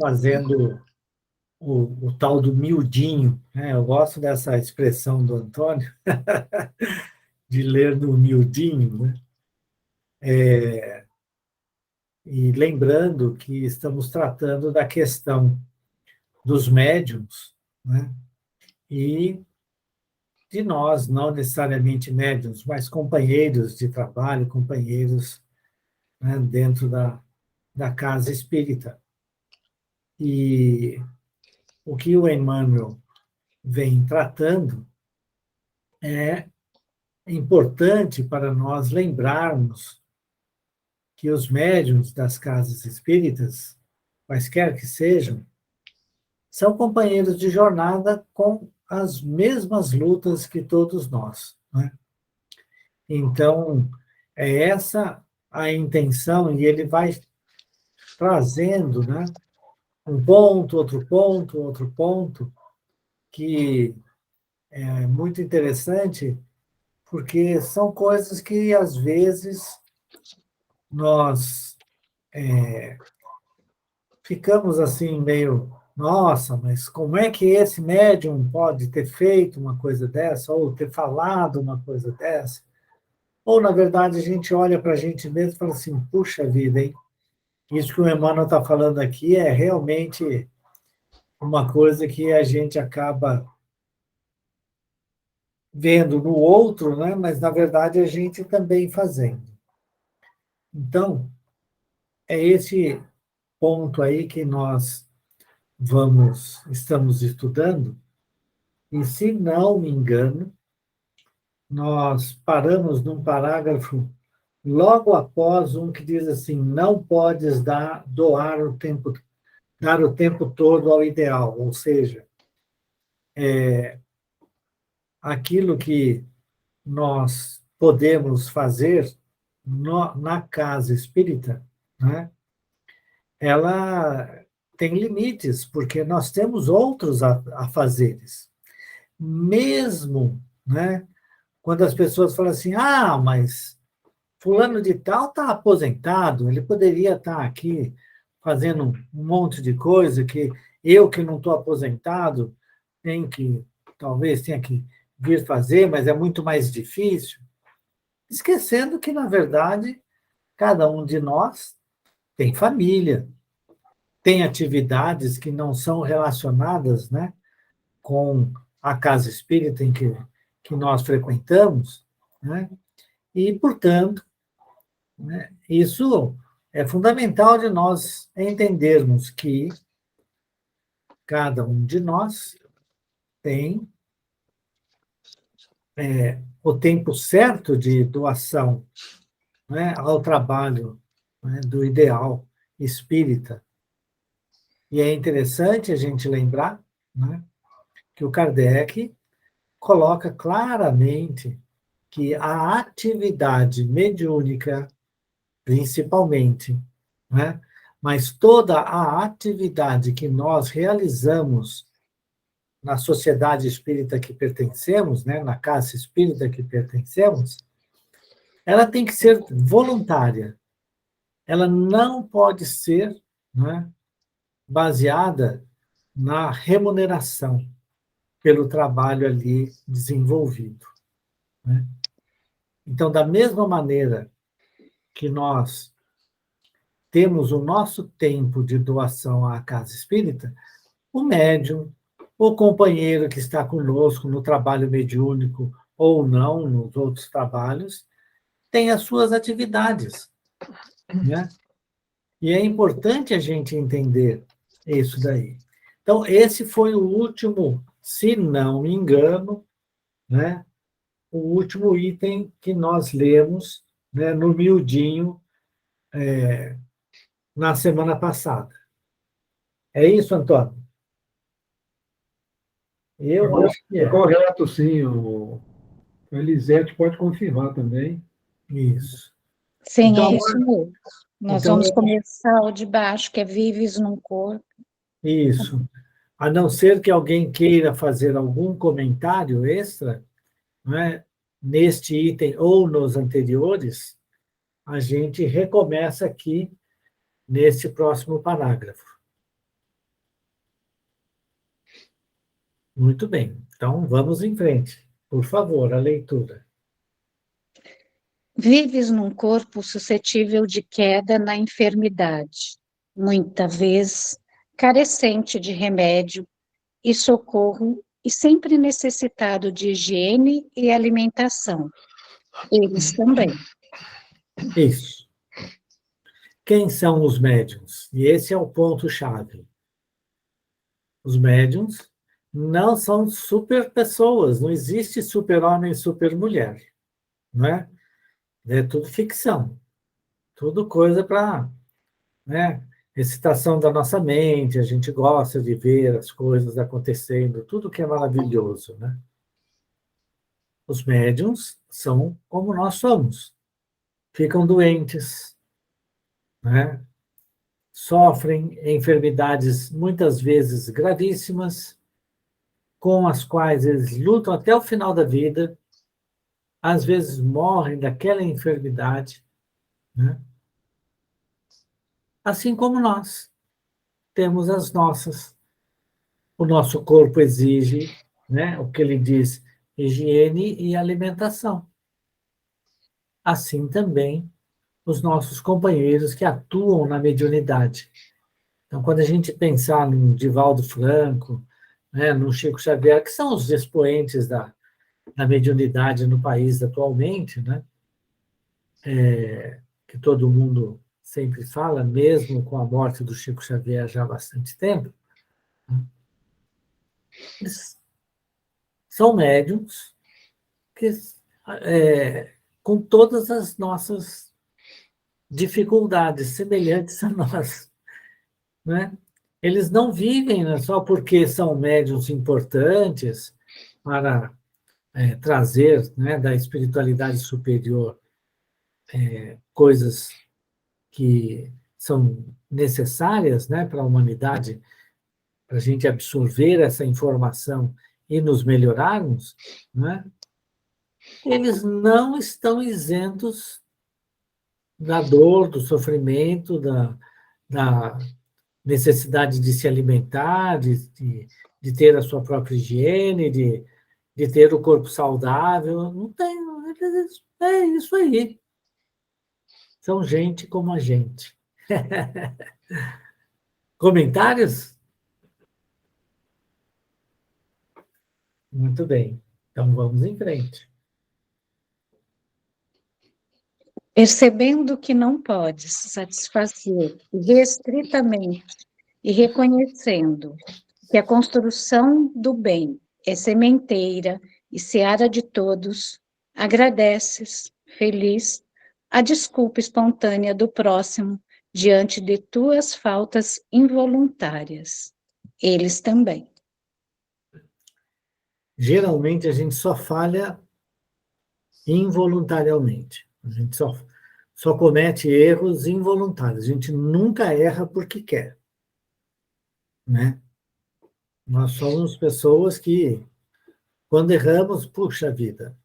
fazendo o tal do miudinho, né? Eu gosto dessa expressão do Antônio, de ler no miudinho, né? E lembrando que estamos tratando da questão dos médiums, né? E de nós, não necessariamente médiums, mas companheiros de trabalho, companheiros, né, dentro da casa espírita. E o que o Emmanuel vem tratando é importante para nós lembrarmos que os médiuns das casas espíritas, quaisquer que sejam, são companheiros de jornada com as mesmas lutas que todos nós, né? Então, é essa a intenção, e ele vai trazendo, né, um ponto, outro ponto, que é muito interessante, porque são coisas que, às vezes, nós ficamos assim, meio, nossa, mas como é que esse médium pode ter feito uma coisa dessa, ou ter falado uma coisa dessa? Ou, na verdade, a gente olha para a gente mesmo e fala assim, puxa vida, hein? Isso que o Emmanuel está falando aqui é realmente uma coisa que a gente acaba vendo no outro, né? Mas, na verdade, a gente também fazendo. Então, é esse ponto aí que nós estamos estudando, e, se não me engano, nós paramos num parágrafo logo após um que diz assim, não podes dar o tempo todo ao ideal, ou seja, aquilo que nós podemos fazer na casa espírita, né? Ela tem limites, porque nós temos outros afazeres. Mesmo, né, quando as pessoas falam assim, mas fulano de tal está aposentado, ele poderia estar aqui fazendo um monte de coisa que eu, que não estou aposentado, talvez tenha que vir fazer, mas é muito mais difícil. Esquecendo que, na verdade, cada um de nós tem família, tem atividades que não são relacionadas, né, com a casa espírita que nós frequentamos, né? E, portanto, né, isso é fundamental de nós entendermos que cada um de nós tem o tempo certo de doação, né, ao trabalho, né, do ideal espírita. E é interessante a gente lembrar, né, que o Kardec coloca claramente que a atividade mediúnica, principalmente, né, mas toda a atividade que nós realizamos na sociedade espírita que pertencemos, né, na casa espírita que pertencemos, ela tem que ser voluntária. Ela não pode ser, né, baseada na remuneração pelo trabalho ali desenvolvido, né? Então, da mesma maneira que nós temos o nosso tempo de doação à casa espírita, o médium, o companheiro que está conosco no trabalho mediúnico ou não, nos outros trabalhos, tem as suas atividades, né? E é importante a gente entender isso daí. Então, esse foi o último, se não me engano, né, o último item que nós lemos, né, no miudinho, na semana passada. É isso, Antônio? Eu acho que é. Correto, sim. O Elisete pode confirmar também. Isso. Sim, Então, é isso mesmo. Nós vamos começar o de baixo, que é Vives num Corpo. isso. A não ser que alguém queira fazer algum comentário extra, né, neste item ou nos anteriores, a gente recomeça aqui nesse próximo parágrafo. Muito bem. Então, vamos em frente. Por favor, a leitura. Vives num corpo suscetível de queda na enfermidade, muita vez carecente de remédio e socorro e sempre necessitado de higiene e alimentação. Eles também. Isso. Quem são os médiuns? E esse é o ponto-chave. Os médiuns não são super pessoas, não existe super-homem e super-mulher, não é? É tudo ficção, tudo coisa para, né, excitação da nossa mente, a gente gosta de ver as coisas acontecendo, tudo que é maravilhoso, né? Os médiuns são como nós somos, ficam doentes, né? Sofrem enfermidades muitas vezes gravíssimas, com as quais eles lutam até o final da vida, às vezes morrem daquela enfermidade, né? Assim como nós temos as nossas. O nosso corpo exige, né, o que ele diz, higiene e alimentação. Assim também os nossos companheiros que atuam na mediunidade. Então, quando a gente pensar no Divaldo Franco, né, no Chico Xavier, que são os expoentes da mediunidade no país atualmente, né, que todo mundo sempre fala, mesmo com a morte do Chico Xavier já há bastante tempo, eles são médiums que, com todas as nossas dificuldades semelhantes a nós, né? Eles não vivem, né, só porque são médiums importantes para trazer, né, da espiritualidade superior coisas que são necessárias, né, para a humanidade, para a gente absorver essa informação e nos melhorarmos, né? Eles não estão isentos da dor, do sofrimento, da necessidade de se alimentar, de ter a sua própria higiene, de ter o corpo saudável. Não tem. É isso aí. São gente como a gente. Comentários? Muito bem. Então vamos em frente. Percebendo que não podes satisfazer restritamente e reconhecendo que a construção do bem é sementeira e seara de todos, agradeces, feliz, a desculpa espontânea do próximo diante de tuas faltas involuntárias. Eles também. Geralmente a gente só falha involuntariamente. A gente só comete erros involuntários. A gente nunca erra porque quer, né? Nós somos pessoas que, quando erramos, puxa vida,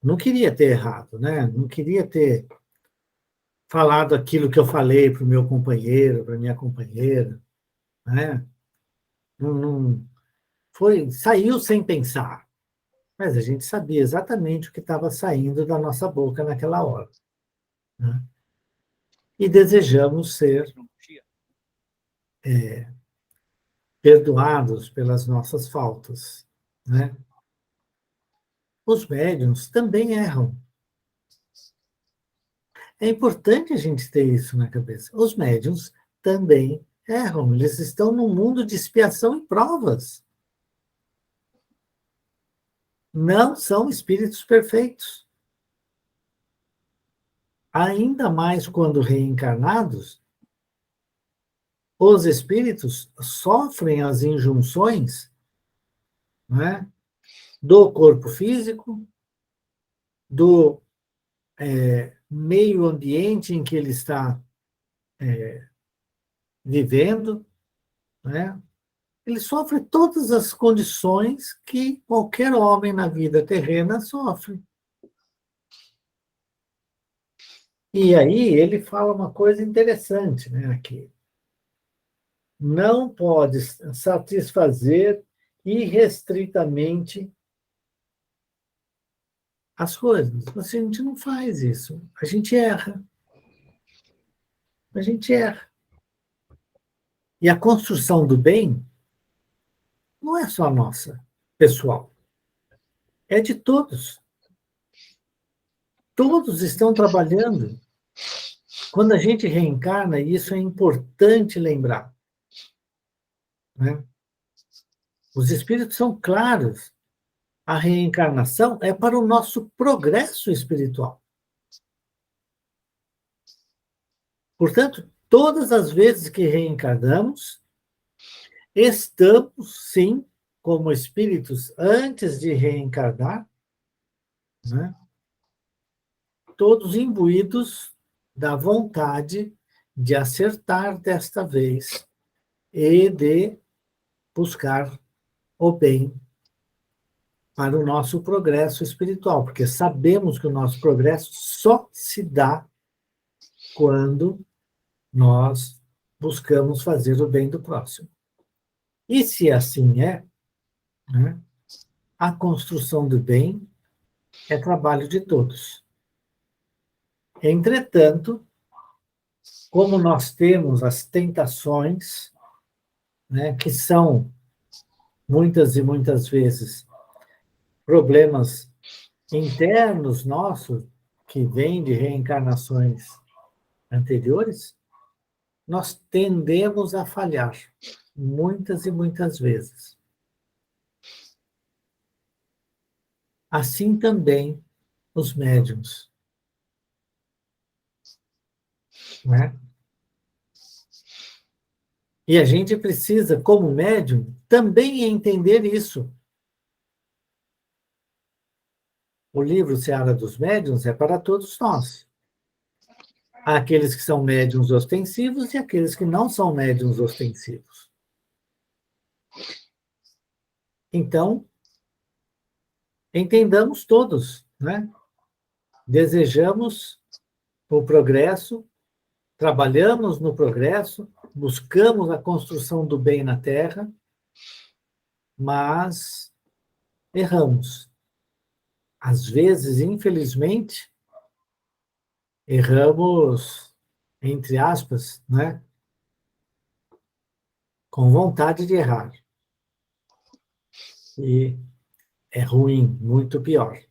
não queria ter errado, né? Não queria ter falado aquilo que eu falei para o meu companheiro, para a minha companheira, né? Não saiu sem pensar, mas a gente sabia exatamente o que estava saindo da nossa boca naquela hora, né? E desejamos ser perdoados pelas nossas faltas, né? Os médiuns também erram. É importante a gente ter isso na cabeça. Os médiuns também erram. Eles estão num mundo de expiação e provas. Não são espíritos perfeitos. Ainda mais quando reencarnados, os espíritos sofrem as injunções, né, do corpo físico, do meio ambiente em que ele está vivendo, né? Ele sofre todas as condições que qualquer homem na vida terrena sofre. E aí ele fala uma coisa interessante, né, aqui. Não pode satisfazer irrestritamente as coisas. A gente não faz isso. A gente erra. A gente erra. E a construção do bem não é só nossa, pessoal. É de todos. Todos estão trabalhando. Quando a gente reencarna, e isso é importante lembrar, né? Os espíritos são claros. A reencarnação é para o nosso progresso espiritual. Portanto, todas as vezes que reencarnamos, estamos, sim, como espíritos antes de reencarnar, né? Todos imbuídos da vontade de acertar desta vez e de buscar o bem para o nosso progresso espiritual, porque sabemos que o nosso progresso só se dá quando nós buscamos fazer o bem do próximo. E se assim é, né, a construção do bem é trabalho de todos. Entretanto, como nós temos as tentações, né, que são muitas e muitas vezes problemas internos nossos, que vêm de reencarnações anteriores, nós tendemos a falhar muitas e muitas vezes. Assim também os médiuns, né? E a gente precisa, como médium, também entender isso. O livro Seara dos Médiuns é para todos nós. Há aqueles que são médiuns ostensivos e aqueles que não são médiuns ostensivos. Então, entendamos todos, né? Desejamos o progresso, trabalhamos no progresso, buscamos a construção do bem na Terra, mas erramos. Às vezes, infelizmente, erramos, entre aspas, né? Com vontade de errar. E é ruim, muito pior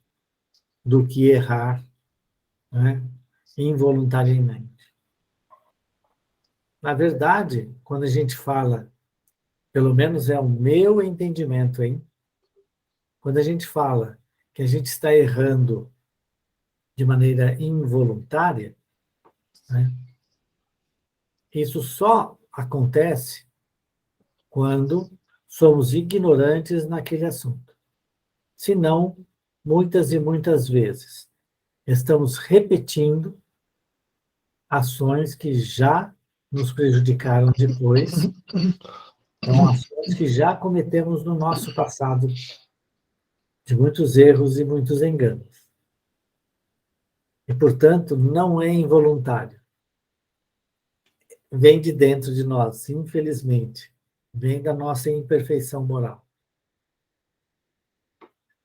do que errar, né, involuntariamente. Na verdade, quando a gente fala, pelo menos é o meu entendimento, hein? Quando a gente fala que a gente está errando de maneira involuntária, né, isso só acontece quando somos ignorantes naquele assunto. Senão, muitas e muitas vezes, estamos repetindo ações que já nos prejudicaram depois, são ações que já cometemos no nosso passado, de muitos erros e muitos enganos. E, portanto, não é involuntário. Vem de dentro de nós, infelizmente. Vem da nossa imperfeição moral.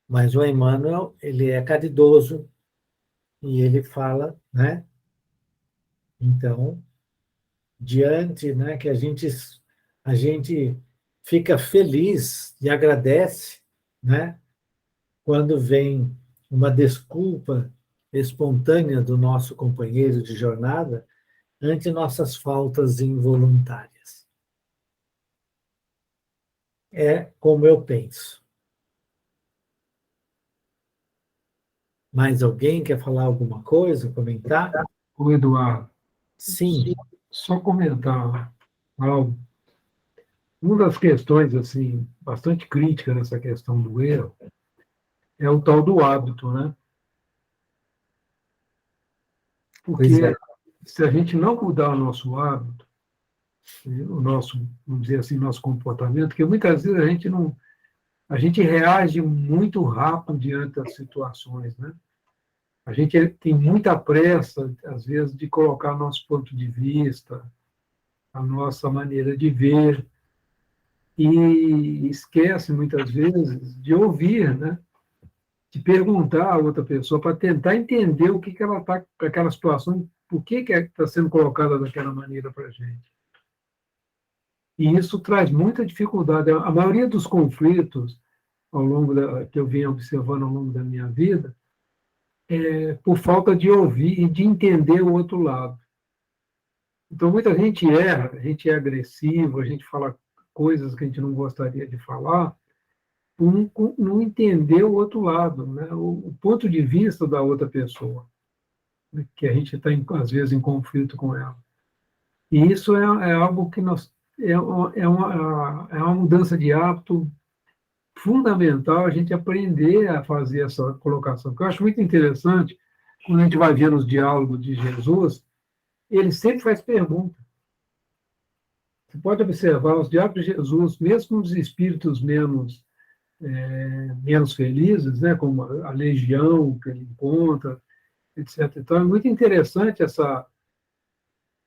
Mas o Emmanuel, ele é caridoso e ele fala, né? Então, diante, né, que a gente fica feliz e agradece, né, quando vem uma desculpa espontânea do nosso companheiro de jornada ante nossas faltas involuntárias. É como eu penso. Mais alguém quer falar alguma coisa, comentar? O Eduardo, Sim. só comentar algo. Uma das questões assim bastante crítica nessa questão do erro é o tal do hábito, né? Pois Porque é. se a gente não mudar o nosso hábito, o nosso, vamos dizer assim, nosso comportamento, porque muitas vezes a gente reage muito rápido diante das situações, né? A gente tem muita pressa, às vezes, de colocar nosso ponto de vista, a nossa maneira de ver. e esquece, muitas vezes, de ouvir, né? De perguntar a outra pessoa para tentar entender o que ela está, aquela situação, por que está sendo colocada daquela maneira para a gente. E isso traz muita dificuldade. A maioria dos conflitos que eu venho observando ao longo da minha vida é por falta de ouvir e de entender o outro lado. Então, muita gente erra, a gente é agressivo, a gente fala coisas que a gente não gostaria de falar, por não entender o outro lado, né? O ponto de vista da outra pessoa, né? Que a gente está, às vezes, em conflito com ela. E isso é algo que é uma mudança de hábito fundamental, a gente aprender a fazer essa colocação. Que eu acho muito interessante, quando a gente vai ver os diálogos de Jesus, ele sempre faz pergunta. Você pode observar os diálogos de Jesus, mesmo os espíritos menos felizes, né, como a legião que ele encontra, etc. Então, é muito interessante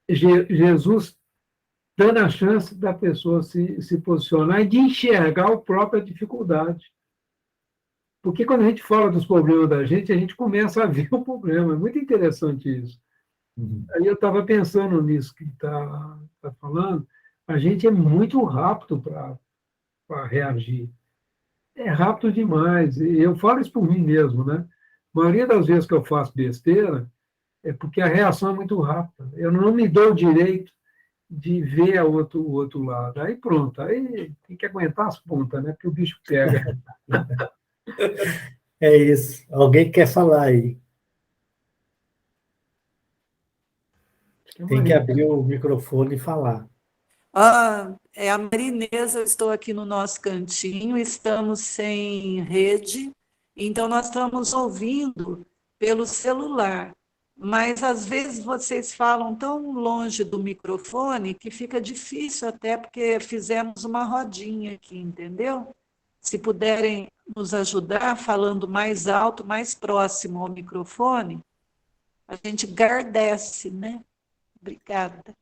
Jesus dando a chance da pessoa se posicionar e de enxergar a própria dificuldade. Porque quando a gente fala dos problemas da gente, a gente começa a ver o problema. É muito interessante isso. Aí eu estava pensando nisso que tá falando. A gente é muito rápido para reagir. É rápido demais. E eu falo isso por mim mesmo, né? A maioria das vezes que eu faço besteira é porque a reação é muito rápida. Eu não me dou o direito de ver o outro lado. Aí pronto, aí tem que aguentar as pontas, né? Porque o bicho pega. É isso. Alguém quer falar aí. Tem que abrir o microfone e falar. É a Marinesa, eu estou aqui no nosso cantinho, estamos sem rede, então nós estamos ouvindo pelo celular, mas às vezes vocês falam tão longe do microfone que fica difícil até porque fizemos uma rodinha aqui, entendeu? Se puderem nos ajudar falando mais alto, mais próximo ao microfone, a gente agradece, né? Obrigada.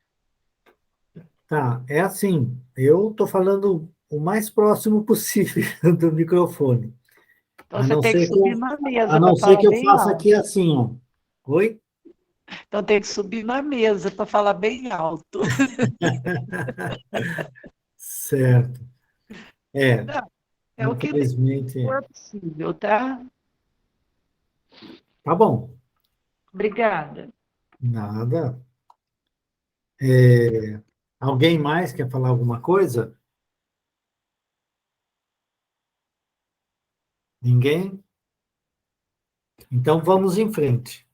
Tá, é assim, eu estou falando o mais próximo possível do microfone. Então A você não tem que ser que subir eu, na a mesa não para ser falar que eu bem faça alto. aqui assim, ó. Oi? Então tem que subir na mesa para falar bem alto. Certo. É, Não, é o que infelizmente. for possível, tá? Tá bom, Obrigada. nada. Alguém mais quer falar alguma coisa? Ninguém? Então vamos em frente.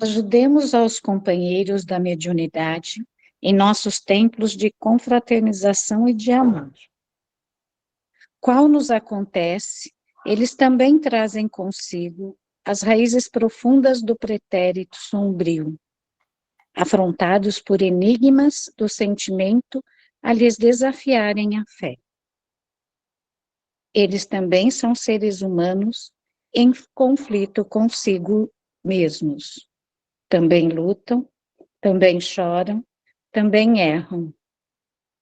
Ajudemos aos companheiros da mediunidade em nossos templos de confraternização e de amor. Qual nos acontece, eles também trazem consigo as raízes profundas do pretérito sombrio, afrontados por enigmas do sentimento a lhes desafiarem a fé. Eles também são seres humanos em conflito consigo mesmos. Também lutam, também choram, também erram,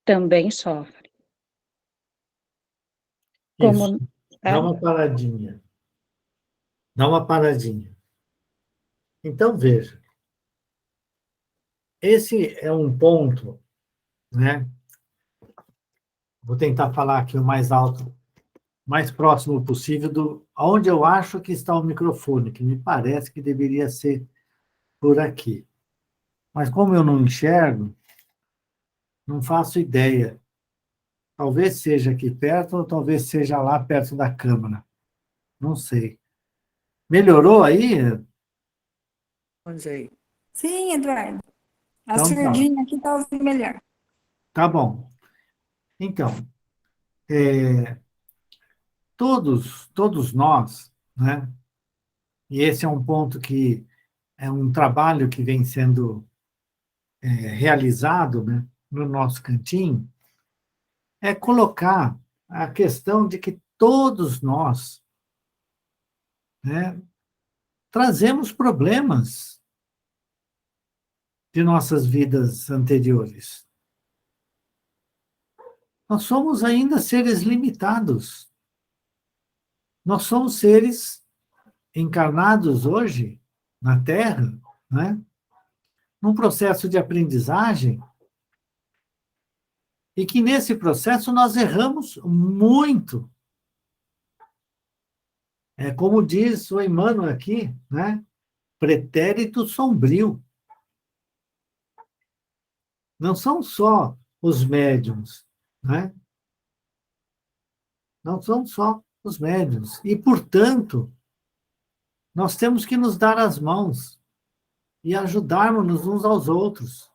também sofrem. Isso. Como, Dá tá? uma paradinha. Dá uma paradinha. Então, veja, esse é um ponto, né? Vou tentar falar aqui o mais alto, mais próximo possível do onde eu acho que está o microfone, que me parece que deveria ser por aqui. Mas como eu não enxergo, não faço ideia. Talvez seja aqui perto, ou talvez seja lá perto da câmera. Não sei. Melhorou aí? Sim, Eduardo. A Então tá. surdinha aqui tá ouvindo melhor. Tá bom. Então, é, todos nós, né? E esse é um ponto que é um trabalho que vem sendo realizado, né, no nosso cantinho, é colocar a questão de que todos nós, né, trazemos problemas de nossas vidas anteriores. nós somos ainda seres limitados. Nós somos seres encarnados hoje na Terra, né? Num processo de aprendizagem, e que nesse processo nós erramos muito. É como diz o Emmanuel aqui, né? Pretérito sombrio. Não são só os médiuns, né? Não são só os médiuns. E, portanto, nós temos que nos dar as mãos e ajudarmos uns aos outros.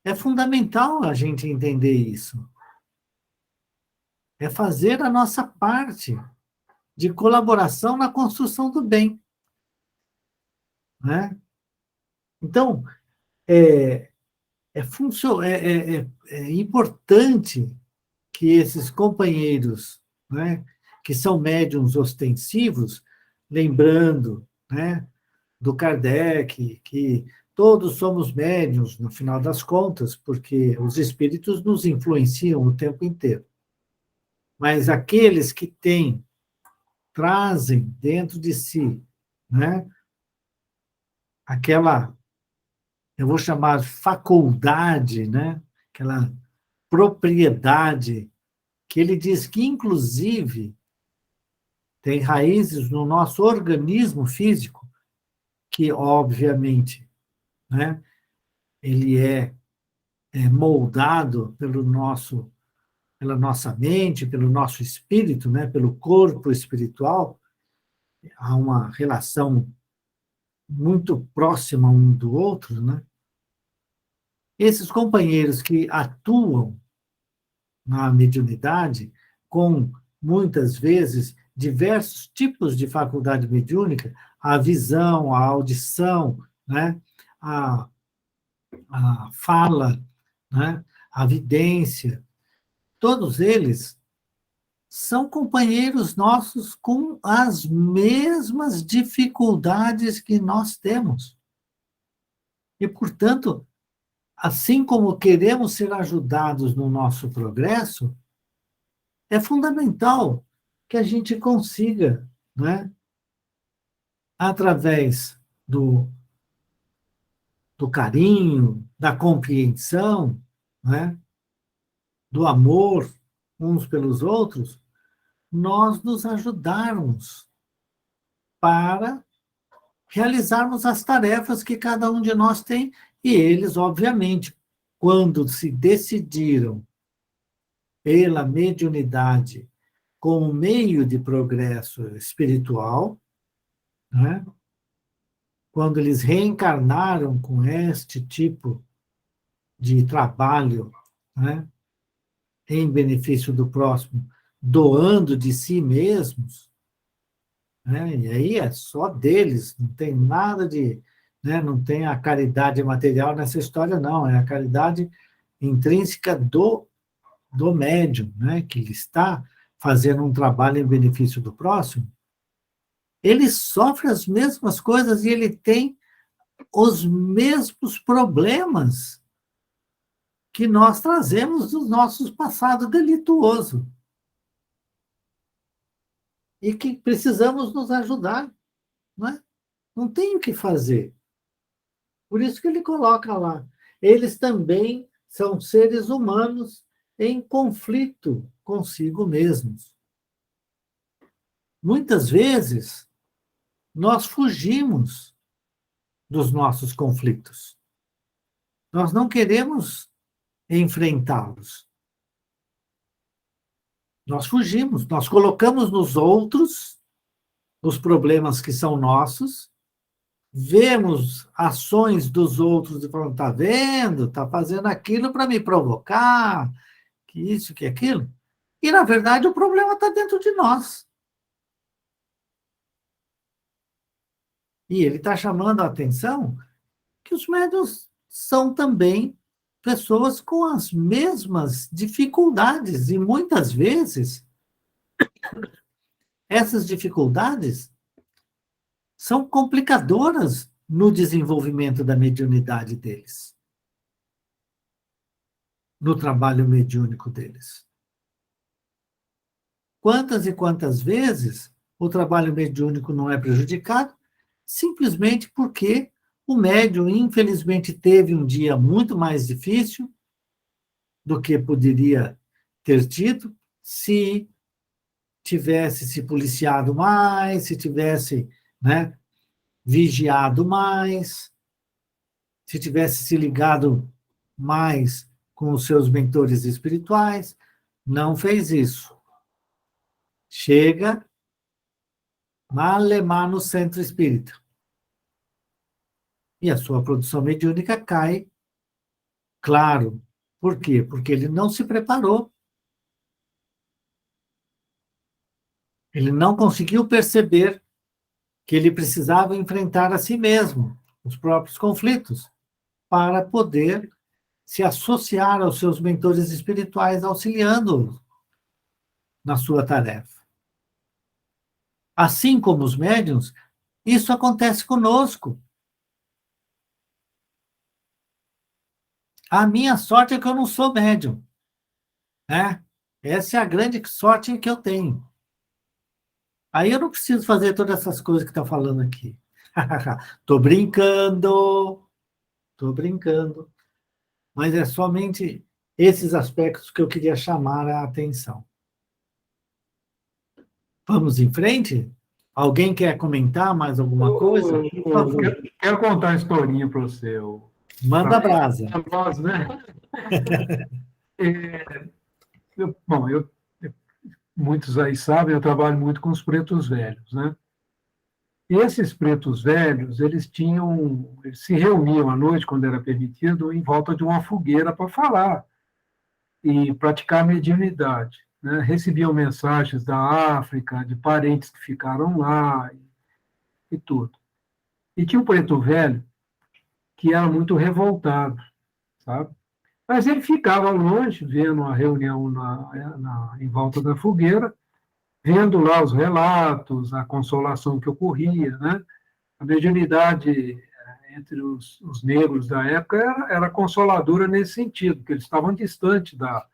É fundamental a gente entender isso. É fazer a nossa parte de colaboração na construção do bem, né? Então, é importante que esses companheiros, né, que são médiuns ostensivos, lembrando, né, do Kardec, que todos somos médiuns, no final das contas, porque os espíritos nos influenciam o tempo inteiro. Mas aqueles que trazem dentro de si, né, aquela, eu vou chamar faculdade, né, aquela propriedade, que ele diz que, inclusive, tem raízes no nosso organismo físico, que, obviamente, né, ele é moldado pela nossa mente, pelo nosso espírito, né, pelo corpo espiritual. Há uma relação muito próxima um do outro, né? Esses companheiros que atuam na mediunidade, com, muitas vezes, diversos tipos de faculdade mediúnica, a visão, a audição, né? a fala, né? A vidência, todos eles são companheiros nossos com as mesmas dificuldades que nós temos. E, portanto, assim como queremos ser ajudados no nosso progresso, é fundamental que a gente consiga, né, através do carinho, da compreensão, né, do amor uns pelos outros, nós nos ajudarmos para realizarmos as tarefas que cada um de nós tem, e eles, obviamente, quando se decidiram pela mediunidade como meio de progresso espiritual, né? Quando eles reencarnaram com este tipo de trabalho, né, em benefício do próximo, doando de si mesmos, né, e aí é só deles, não tem nada de... Né, não tem a caridade material nessa história, não, é a caridade intrínseca do médium, né, que está fazendo um trabalho em benefício do próximo. Ele sofre as mesmas coisas e ele tem os mesmos problemas que nós trazemos do nosso passado delituoso. E que precisamos nos ajudar, não é? Não tem o que fazer. Por isso que ele coloca lá. Eles também são seres humanos em conflito consigo mesmos. Muitas vezes, nós fugimos dos nossos conflitos. Nós não queremos enfrentá-los. Nós fugimos, nós colocamos nos outros os problemas que são nossos, vemos ações dos outros e falamos, está vendo? Está fazendo aquilo para me provocar, que isso, que aquilo. E, na verdade, o problema está dentro de nós. E ele está chamando a atenção que os médiuns são também pessoas com as mesmas dificuldades, e muitas vezes essas dificuldades são complicadoras no desenvolvimento da mediunidade deles. no trabalho mediúnico deles. Quantas e quantas vezes o trabalho mediúnico não é prejudicado? Simplesmente porque o médium, infelizmente, teve um dia muito mais difícil do que poderia ter tido se tivesse se policiado mais, se tivesse, né, vigiado mais, se tivesse se ligado mais com os seus mentores espirituais. Não fez isso. Chega malemar no centro espírita. E a sua produção mediúnica cai, claro. Por quê? Porque ele não se preparou. Ele não conseguiu perceber que ele precisava enfrentar a si mesmo, os próprios conflitos, para poder se associar aos seus mentores espirituais, auxiliando-os na sua tarefa. Assim como os médiuns, isso acontece conosco. A minha sorte é que eu não sou médium, né? Essa é a grande sorte que eu tenho. Aí eu não preciso fazer todas essas coisas que está falando aqui. Estou brincando, estou brincando. Mas é somente esses aspectos que eu queria chamar a atenção. Vamos em frente? Alguém quer comentar mais alguma coisa? Por favor. Quero contar uma historinha para você. Manda brasa. Nós, né? Bom, muitos aí sabem, eu trabalho muito com os pretos velhos, né? E esses pretos velhos, eles se reuniam à noite, quando era permitido, em volta de uma fogueira para falar e praticar mediunidade, né? Recebiam mensagens da África, de parentes que ficaram lá e tudo. E tinha um preto velho que era muito revoltado, sabe? Mas ele ficava longe, vendo a reunião em volta da fogueira, vendo lá os relatos, a consolação que ocorria, né? A mediunidade entre os negros da época era consoladora nesse sentido, porque eles estavam distantes da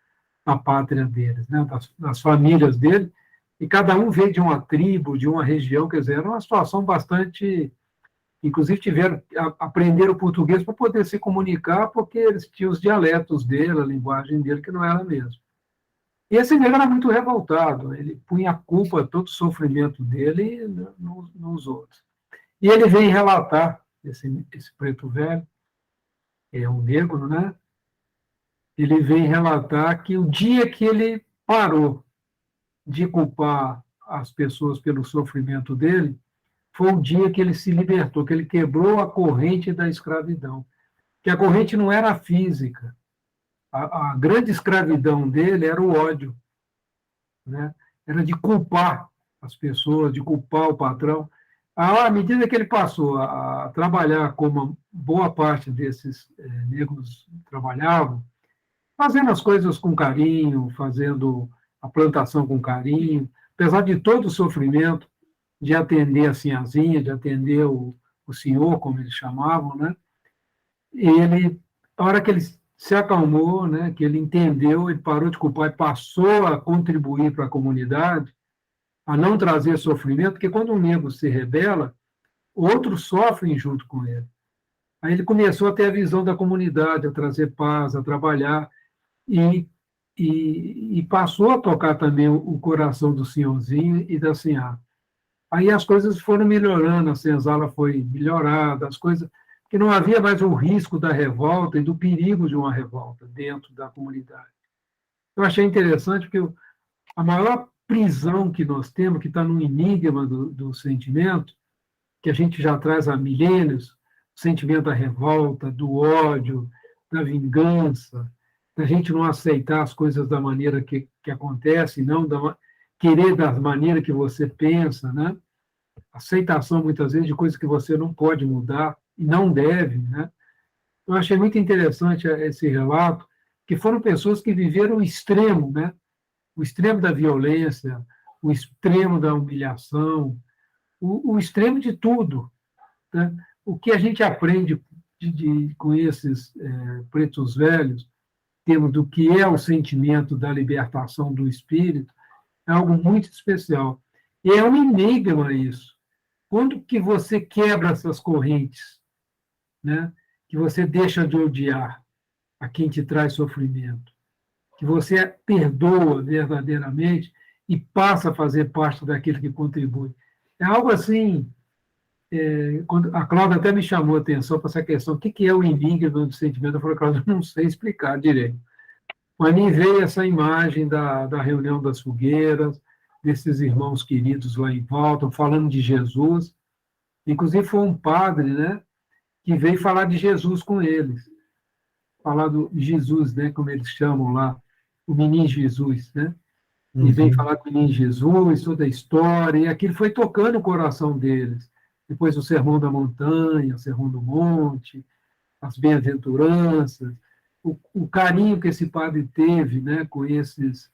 pátria deles, né? Das famílias deles, e cada um veio de uma tribo, de uma região, quer dizer, era uma situação bastante... Inclusive aprenderam o português para poder se comunicar, porque eles tinham os dialetos dele, a linguagem dele, que não era a mesma. E esse negro era muito revoltado, ele punha a culpa, todo o sofrimento dele nos outros. E ele vem relatar, esse preto velho, é um negro, né? Ele vem relatar que o dia que ele parou de culpar as pessoas pelo sofrimento dele, foi o dia que ele se libertou, que ele quebrou a corrente da escravidão. Que a corrente não era física. A grande escravidão dele era o ódio, né? Era de culpar as pessoas, de culpar o patrão. À medida que ele passou a trabalhar como boa parte desses negros trabalhavam, fazendo as coisas com carinho, fazendo a plantação com carinho, apesar de todo o sofrimento, de atender a sinhazinha, de atender o senhor, como eles chamavam, né? E ele, a hora que ele se acalmou, né, que ele entendeu, ele parou de culpar e passou a contribuir para a comunidade, a não trazer sofrimento, porque quando um negro se rebela, outros sofrem junto com ele. Aí ele começou a ter a visão da comunidade, a trazer paz, a trabalhar, e passou a tocar também o coração do senhorzinho e da senhora. Aí as coisas foram melhorando, a senzala foi melhorada, as coisas, que não havia mais o risco da revolta e do perigo de uma revolta dentro da comunidade. Eu achei interessante porque a maior prisão que nós temos, que está no enigma do sentimento, que a gente já traz há milênios, o sentimento da revolta, do ódio, da vingança, da gente não aceitar as coisas da maneira que acontece, não querer da maneira que você pensa, né? Aceitação, muitas vezes, de coisas que você não pode mudar e não deve, né? Eu achei muito interessante esse relato, que foram pessoas que viveram o extremo, né? O extremo da violência, o extremo da humilhação, o extremo de tudo, né? O que a gente aprende com esses pretos velhos termos do que é o sentimento da libertação do espírito, é algo muito especial. E é um enigma isso. Quando que você quebra essas correntes, né? Que você deixa de odiar a quem te traz sofrimento, que você perdoa verdadeiramente e passa a fazer parte daquilo que contribui. É algo assim, quando a Cláudia até me chamou a atenção para essa questão, o que é o enigma do sentimento? Eu falei, Cláudia, eu não sei explicar direito. Mas me veio essa imagem da reunião das fogueiras, desses irmãos queridos lá em volta, falando de Jesus. Inclusive foi um padre, né, que veio falar de Jesus com eles. Falar do Jesus, né, como eles chamam lá, o menino Jesus, né? E veio falar com o menino Jesus, toda a história, e aquilo foi tocando o coração deles. Depois o Sermão da Montanha, o Sermão do Monte, as bem-aventuranças, o carinho que esse padre teve, né, com eles,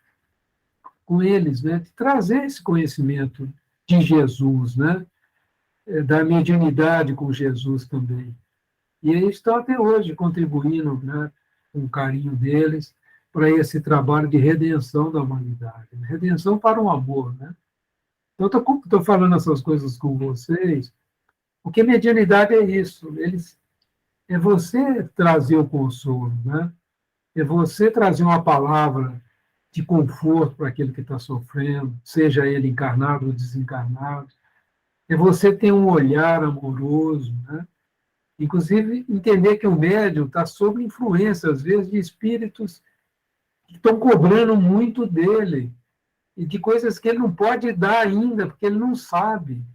né, de trazer esse conhecimento de Jesus, né, da mediunidade com Jesus também. E eles estão até hoje contribuindo, né, com o carinho deles para esse trabalho de redenção da humanidade, redenção para o amor, né? Então, estou falando essas coisas com vocês, porque mediunidade é isso, é você trazer o consolo, né? É você trazer uma palavra de conforto para aquele que está sofrendo, seja ele encarnado ou desencarnado. É você ter um olhar amoroso, né? Inclusive, entender que o médium está sob influência, às vezes, de espíritos que estão cobrando muito dele e de coisas que ele não pode dar ainda, porque ele não sabe,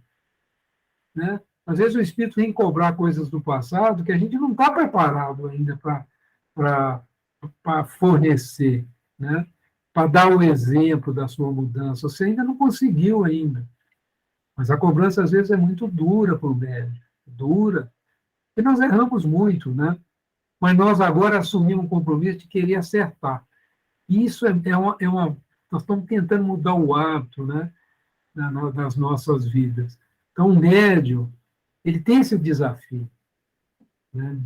né? Às vezes o espírito vem cobrar coisas do passado que a gente não está preparado ainda para fornecer, né? Para dar o exemplo da sua mudança. Você ainda não conseguiu ainda. Mas a cobrança, às vezes, é muito dura para o médium. Dura. E nós erramos muito, né? Mas nós agora assumimos um compromisso de querer acertar. Isso nós estamos tentando mudar o hábito, né, das nossas vidas. Então, o médium, ele tem esse desafio, né,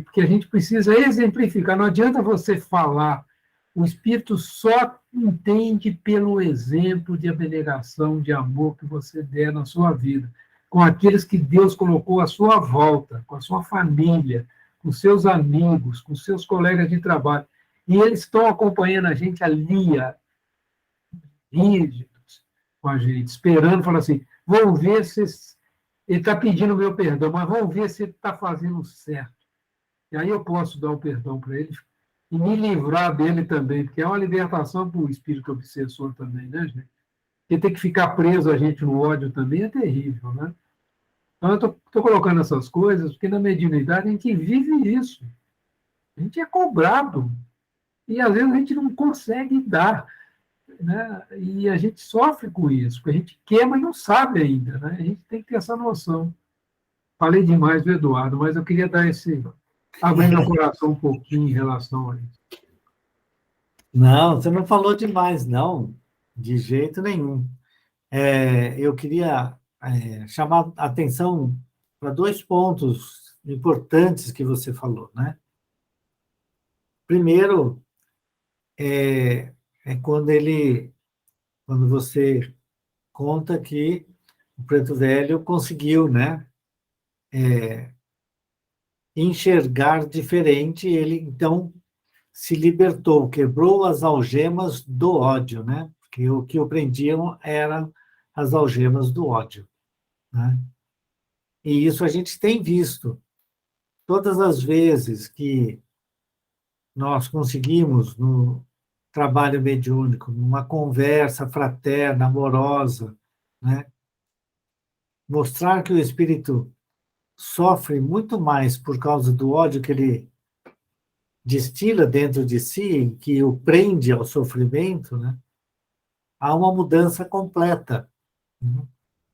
porque a gente precisa exemplificar. Não adianta você falar, o espírito só entende pelo exemplo de abnegação, de amor que você der na sua vida, com aqueles que Deus colocou à sua volta, com a sua família, com seus amigos, com seus colegas de trabalho. E eles estão acompanhando a gente ali, rígidos com a gente, esperando, falando assim, vamos ver se ele está pedindo o meu perdão, mas vamos ver se ele está fazendo certo. E aí eu posso dar o perdão para ele e me livrar dele também, porque é uma libertação para o espírito obsessor também, né, gente? Porque ter que ficar preso a gente no ódio também é terrível, né? Então, eu estou colocando essas coisas porque na mediunidade a gente vive isso. A gente é cobrado. E, às vezes, a gente não consegue dar. Né? E a gente sofre com isso, porque a gente quer, mas não sabe ainda. Né? A gente tem que ter essa noção. Falei demais do Eduardo, mas eu queria dar abrir meu coração um pouquinho em relação a isso. Não, você não falou demais, não, de jeito nenhum. Eu queria chamar a atenção para dois pontos importantes que você falou, né? Primeiro, quando você conta que o Preto Velho conseguiu, né, enxergar diferente, ele então se libertou, quebrou as algemas do ódio, né? Porque o que o prendiam eram as algemas do ódio, né? E isso a gente tem visto. Todas as vezes que nós conseguimos, no trabalho mediúnico, numa conversa fraterna, amorosa, né, mostrar que o espírito sofre muito mais por causa do ódio que ele destila dentro de si, que o prende ao sofrimento, né, há uma mudança completa.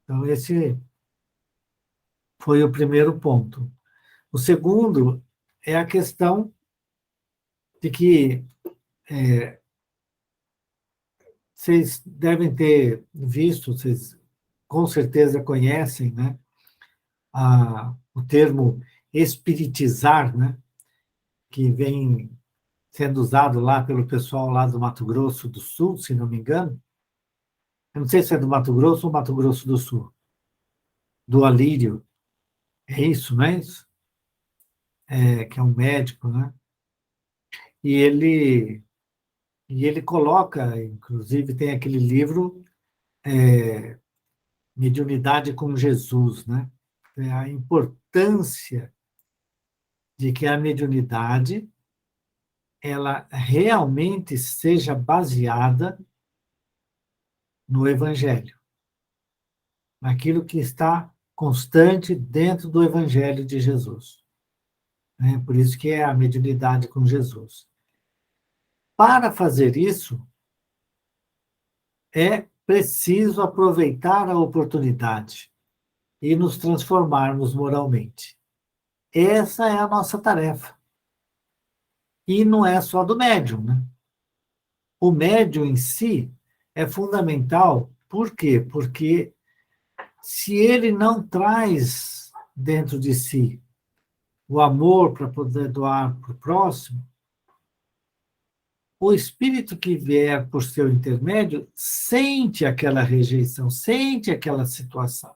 Então, esse foi o primeiro ponto. O segundo é a questão de que vocês devem ter visto, vocês com certeza conhecem, né, o termo espiritizar, né, que vem sendo usado lá pelo pessoal lá do Mato Grosso do Sul, se não me engano. Eu não sei se é do Mato Grosso ou Mato Grosso do Sul. Do Alírio. É isso, não é isso? Que é um médico, né? E ele coloca, inclusive tem aquele livro, Mediunidade com Jesus, né? É a importância de que a mediunidade ela realmente seja baseada no Evangelho, naquilo que está constante dentro do Evangelho de Jesus. Por isso que é a mediunidade com Jesus. Para fazer isso, é preciso aproveitar a oportunidade e nos transformarmos moralmente. Essa é a nossa tarefa. E não é só do médium, né? O médium em si é fundamental. Por quê? Porque se ele não traz dentro de si o amor para poder doar para o próximo, o espírito que vier por seu intermédio sente aquela rejeição, sente aquela situação.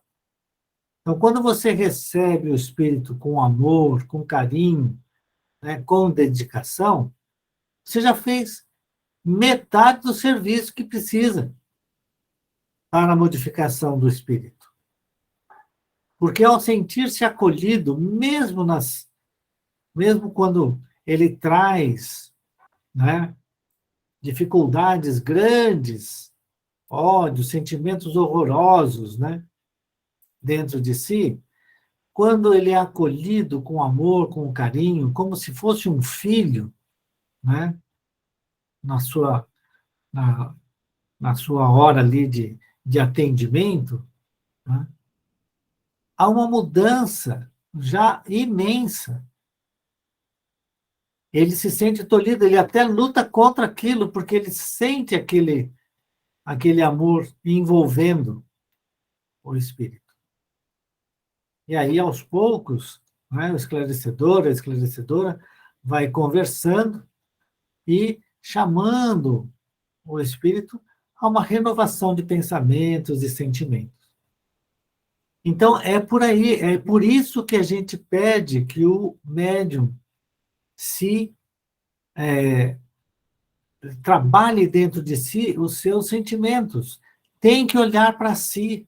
Então, quando você recebe o espírito com amor, com carinho, né, com dedicação, você já fez metade do serviço que precisa para a modificação do espírito. Porque ao sentir-se acolhido, mesmo quando ele traz, né, dificuldades grandes, ódio, sentimentos horrorosos, né, dentro de si, quando ele é acolhido com amor, com carinho, como se fosse um filho, né, na sua, na sua hora ali de atendimento, né, há uma mudança já imensa. Ele se sente tolhido, ele até luta contra aquilo, porque ele sente aquele amor envolvendo o espírito. E aí, aos poucos, né, o esclarecedor, a esclarecedora, vai conversando e chamando o espírito a uma renovação de pensamentos e sentimentos. Então, é por aí, é por isso que a gente pede que o médium se trabalhe dentro de si os seus sentimentos. Tem que olhar para si.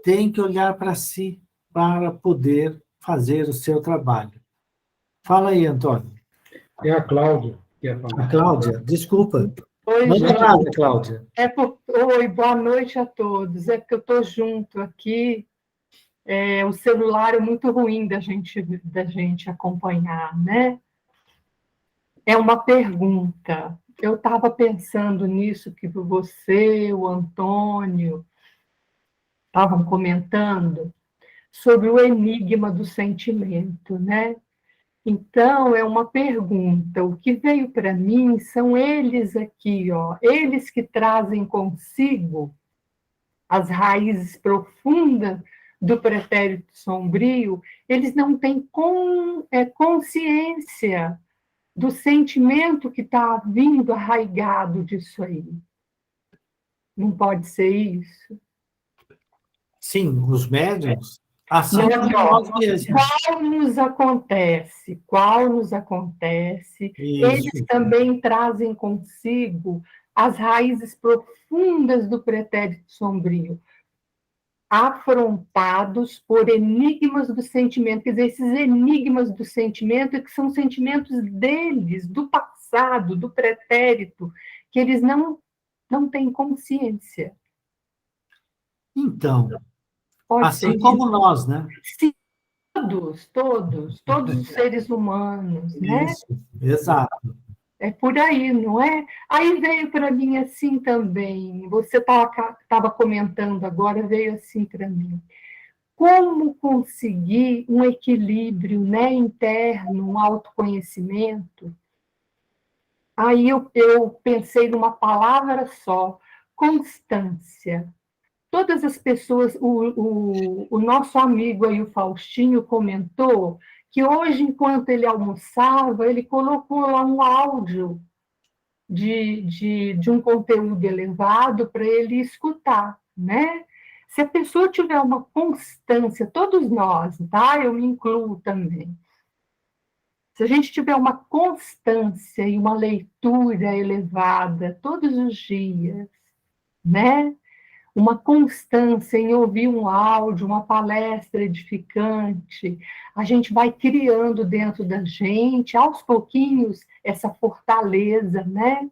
Tem que olhar para si para poder fazer o seu trabalho. Fala aí, Antônio. É a Cláudia que é falar. A Cláudia, desculpa. Oi, Manda gente. nada, Cláudia. Oi, boa noite a todos. É porque eu estou junto aqui. O celular é muito ruim da gente acompanhar, né? É uma pergunta. Eu estava pensando nisso que você, o Antônio, estavam comentando sobre o enigma do sentimento, né? Então, é uma pergunta. O que veio para mim são eles aqui, ó, eles que trazem consigo as raízes profundas do pretérito sombrio, eles não têm consciência do sentimento que está vindo arraigado disso aí. Não pode ser isso? Sim, os médiums, assim Não, como nós mesmos. Qual nos acontece, eles Isso. também trazem consigo as raízes profundas do pretérito sombrio, afrontados por enigmas do sentimento. Quer dizer, esses enigmas do sentimento é que são sentimentos deles, do passado, do pretérito, que eles não têm consciência. Então, Pode assim ser como nós, né? Sim, todos os seres humanos, né? Isso, exato. É por aí, não é? Aí veio para mim assim também, você estava comentando agora, veio assim para mim. Como conseguir um equilíbrio, né, interno, um autoconhecimento? Aí eu pensei numa palavra só, constância. Todas as pessoas, o nosso amigo aí, o Faustinho, comentou que hoje, enquanto ele almoçava, ele colocou lá um áudio de um conteúdo elevado para ele escutar, né? Se a pessoa tiver uma constância, todos nós, tá? Eu me incluo também. Se a gente tiver uma constância e uma leitura elevada todos os dias, né? Uma constância em ouvir um áudio, uma palestra edificante, a gente vai criando dentro da gente, aos pouquinhos, essa fortaleza, né?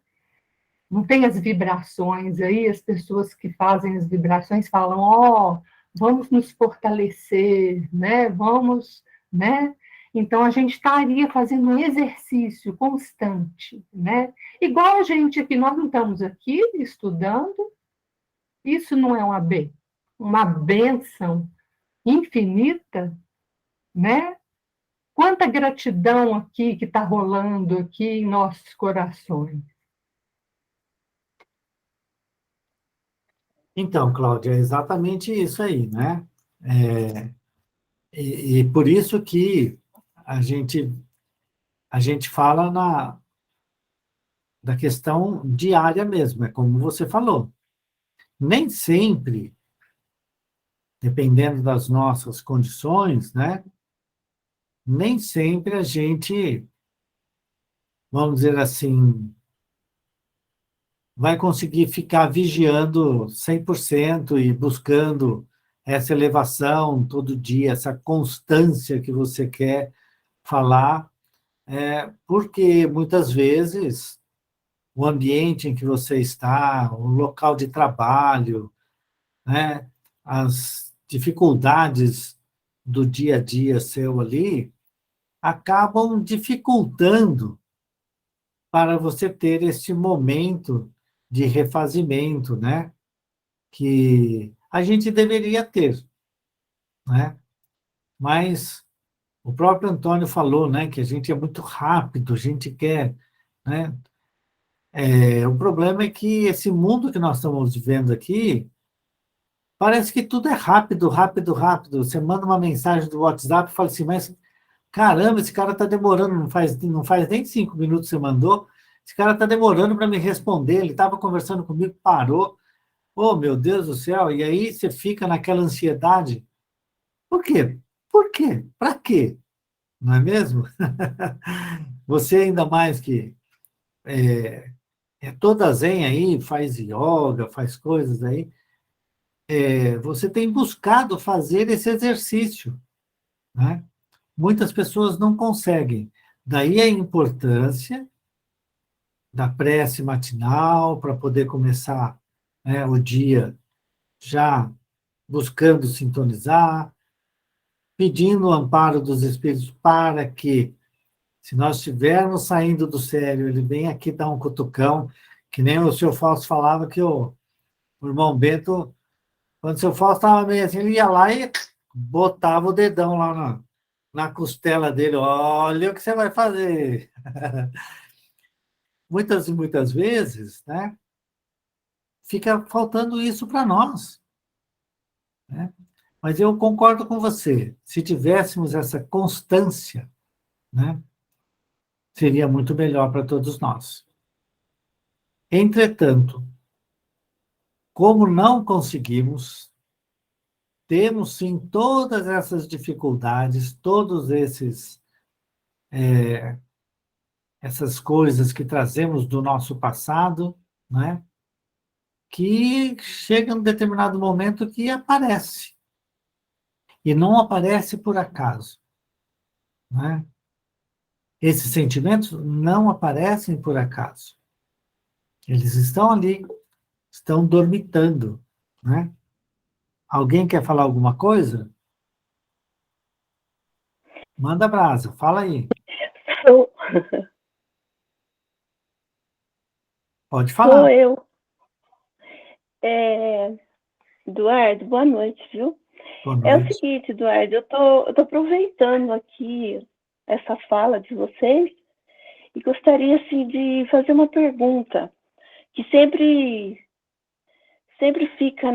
Não tem as vibrações aí, as pessoas que fazem as vibrações falam, ó, vamos nos fortalecer, né? Vamos, né? Então, a gente estaria fazendo um exercício constante, né? Igual a gente aqui, nós não estamos aqui estudando, isso não é uma bênção infinita, né? Quanta gratidão aqui que está rolando aqui em nossos corações. Então, Cláudia, é exatamente isso aí, né? E por isso que a gente, a gente fala da questão diária mesmo, é como você falou. Nem sempre, dependendo das nossas condições, né? Nem sempre a gente, vamos dizer assim, vai conseguir ficar vigiando 100% e buscando essa elevação todo dia, essa constância que você quer falar, porque muitas vezes o ambiente em que você está, o local de trabalho, né, as dificuldades do dia a dia seu ali, acabam dificultando para você ter este momento de refazimento, né? Que a gente deveria ter, né? Mas o próprio Antônio falou, né, que a gente é muito rápido, a gente quer, né? O problema é que esse mundo que nós estamos vivendo aqui, parece que tudo é rápido, rápido, rápido. Você manda uma mensagem do WhatsApp e fala assim, mas caramba, esse cara está demorando, não faz nem 5 minutos que você mandou, esse cara está demorando para me responder, ele estava conversando comigo, parou. Oh, meu Deus do céu, e aí você fica naquela ansiedade. Por quê? Por quê? Para quê? Não é mesmo? Você ainda mais que é toda zen aí, faz yoga, faz coisas aí, você tem buscado fazer esse exercício, né? Muitas pessoas não conseguem. Daí a importância da prece matinal para poder começar, né, o dia já buscando sintonizar, pedindo o amparo dos espíritos para que, se nós estivermos saindo do sério, ele vem aqui dar um cutucão, que nem o senhor Fausto falava que o irmão Bento, quando o senhor Fausto estava meio assim, ele ia lá e botava o dedão lá na costela dele, olha o que você vai fazer. Muitas e muitas vezes, né, fica faltando isso para nós, né? Mas eu concordo com você, se tivéssemos essa constância, né, seria muito melhor para todos nós. Entretanto, como não conseguimos, temos sim todas essas dificuldades, todos essas coisas que trazemos do nosso passado, né, que chega um determinado momento que aparece. E não aparece por acaso, né? Esses sentimentos não aparecem por acaso. Eles estão ali, estão dormitando, né? Alguém quer falar alguma coisa? Manda brasa, fala aí. Sou, Pode sou falar. eu. Eduardo, boa noite, viu? Boa É o noite. seguinte, Eduardo, eu tô aproveitando aqui essa fala de vocês e gostaria, assim, de fazer uma pergunta que sempre fica,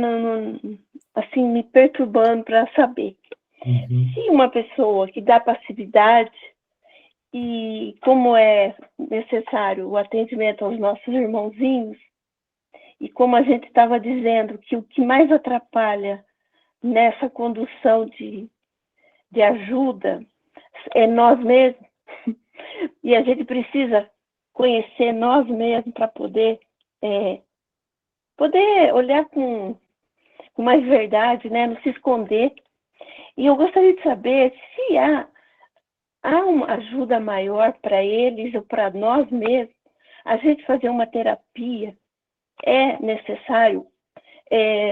assim, me perturbando para saber. Uhum. Se uma pessoa que dá passividade, e como é necessário o atendimento aos nossos irmãozinhos, e como a gente estava dizendo, que o que mais atrapalha nessa condução de ajuda é nós mesmos, e a gente precisa conhecer nós mesmos para poder olhar com mais verdade, né? Não se esconder. E eu gostaria de saber se há uma ajuda maior para eles ou para nós mesmos. A gente fazer uma terapia é necessário,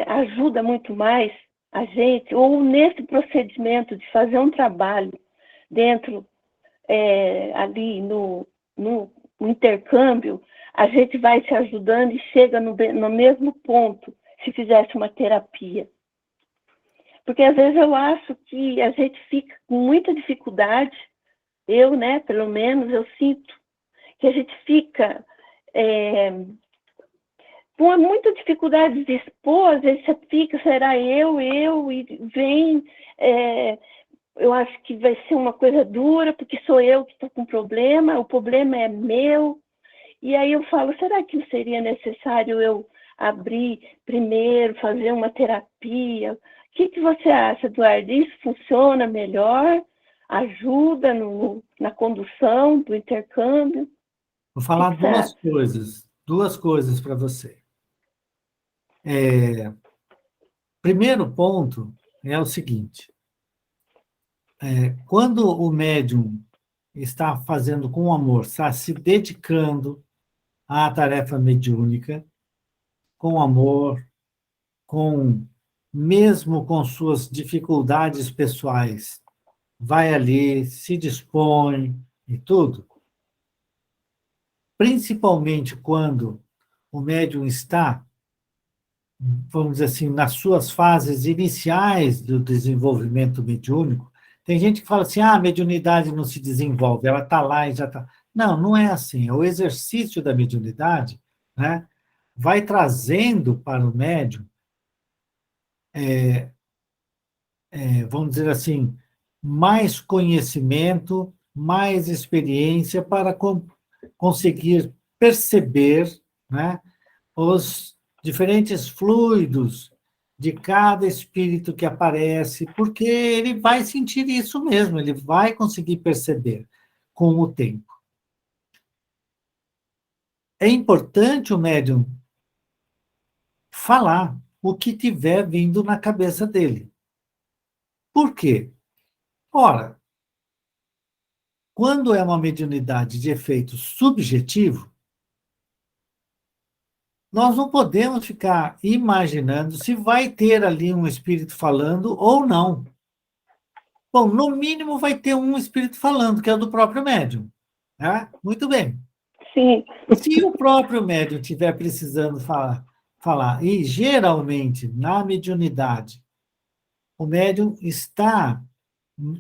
ajuda muito mais a gente, ou nesse procedimento de fazer um trabalho dentro, ali no intercâmbio, a gente vai se ajudando e chega no mesmo ponto se fizesse uma terapia. Porque às vezes eu acho que a gente fica com muita dificuldade, eu, né, pelo menos, eu sinto que a gente fica com muita dificuldade de expor, às vezes você fica, será eu, e vem, eu acho que vai ser uma coisa dura, porque sou eu que estou com problema, o problema é meu, e aí eu falo, será que seria necessário eu abrir primeiro, fazer uma terapia? O que você acha, Eduardo? Isso funciona melhor? Ajuda na condução do intercâmbio? Vou falar O que você acha? duas coisas para você. Primeiro ponto é o seguinte: quando o médium está fazendo com amor, está se dedicando à tarefa mediúnica, com amor, mesmo com suas dificuldades pessoais, vai ali, se dispõe e tudo, principalmente quando o médium está, vamos dizer assim, nas suas fases iniciais do desenvolvimento mediúnico. Tem gente que fala assim, a mediunidade não se desenvolve, ela está lá e já está. Não, não é assim. O exercício da mediunidade, né, vai trazendo para o médium, vamos dizer assim, mais conhecimento, mais experiência para conseguir perceber, né, os diferentes fluidos de cada espírito que aparece, porque ele vai sentir isso mesmo, ele vai conseguir perceber com o tempo. É importante o médium falar o que tiver vindo na cabeça dele. Por quê? Ora, quando é uma mediunidade de efeito subjetivo, nós não podemos ficar imaginando se vai ter ali um espírito falando ou não. Bom, no mínimo vai ter um espírito falando, que é o do próprio médium. Né? Muito bem. Sim. Se o próprio médium estiver precisando falar, e geralmente na mediunidade, o médium está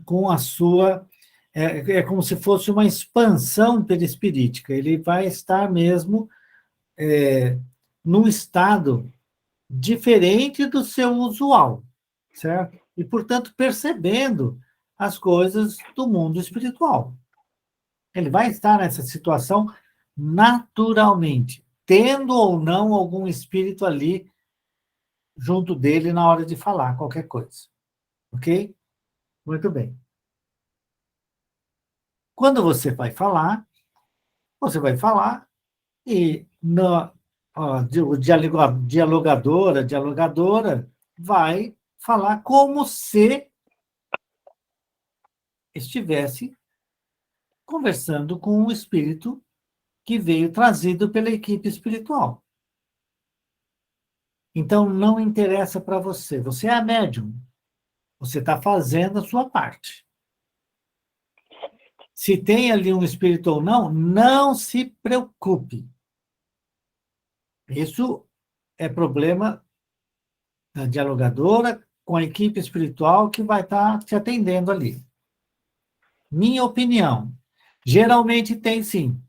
com a sua. É como se fosse uma expansão perispirítica, ele vai estar mesmo num estado diferente do seu usual, certo? E, portanto, percebendo as coisas do mundo espiritual. Ele vai estar nessa situação naturalmente, tendo ou não algum espírito ali junto dele na hora de falar qualquer coisa. Ok? Muito bem. Quando você vai falar e o dialogadora vai falar como se estivesse conversando com um espírito que veio trazido pela equipe espiritual. Então, não interessa para você. Você é a médium. Você está fazendo a sua parte. Se tem ali um espírito ou não, não se preocupe. Isso é problema da dialogadora com a equipe espiritual que vai estar te atendendo ali. Minha opinião, geralmente tem sim.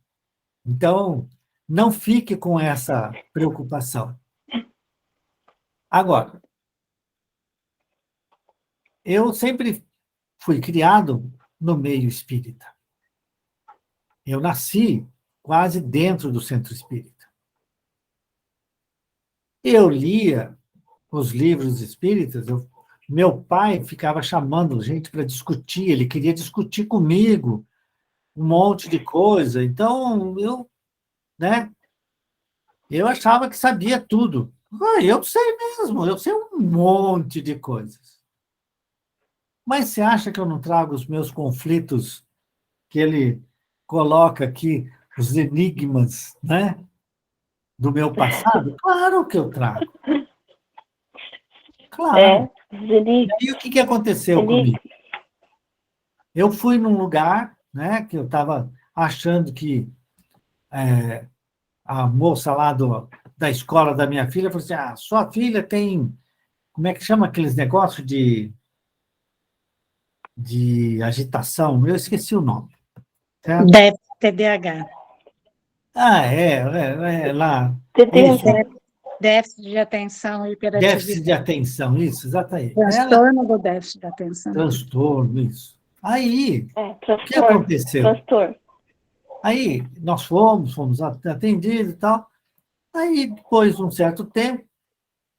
Então, não fique com essa preocupação. Agora, eu sempre fui criado no meio espírita. Eu nasci quase dentro do centro espírita. Eu lia os livros espíritas, meu pai ficava chamando gente para discutir, ele queria discutir comigo um monte de coisa. Então, eu achava que sabia tudo. Eu sei mesmo, eu sei um monte de coisas. Mas você acha que eu não trago os meus conflitos que ele coloca aqui, os enigmas, né, do meu passado? Claro que eu trago. Claro. E aí, o que aconteceu comigo? Eu fui num lugar, né, que eu estava achando que a moça lá da escola da minha filha falou assim, sua filha tem, como é que chama aqueles negócios de agitação? Eu esqueci o nome. Certo? TDAH. Lá. TDAH. Déficit de atenção e hiperatividade. Déficit de atenção, isso, exatamente. Transtorno do déficit de atenção. Transtorno, isso. Aí, o que Transtorno. aconteceu? Transtorno. Aí, nós fomos atendidos e tal. Aí, depois de um certo tempo,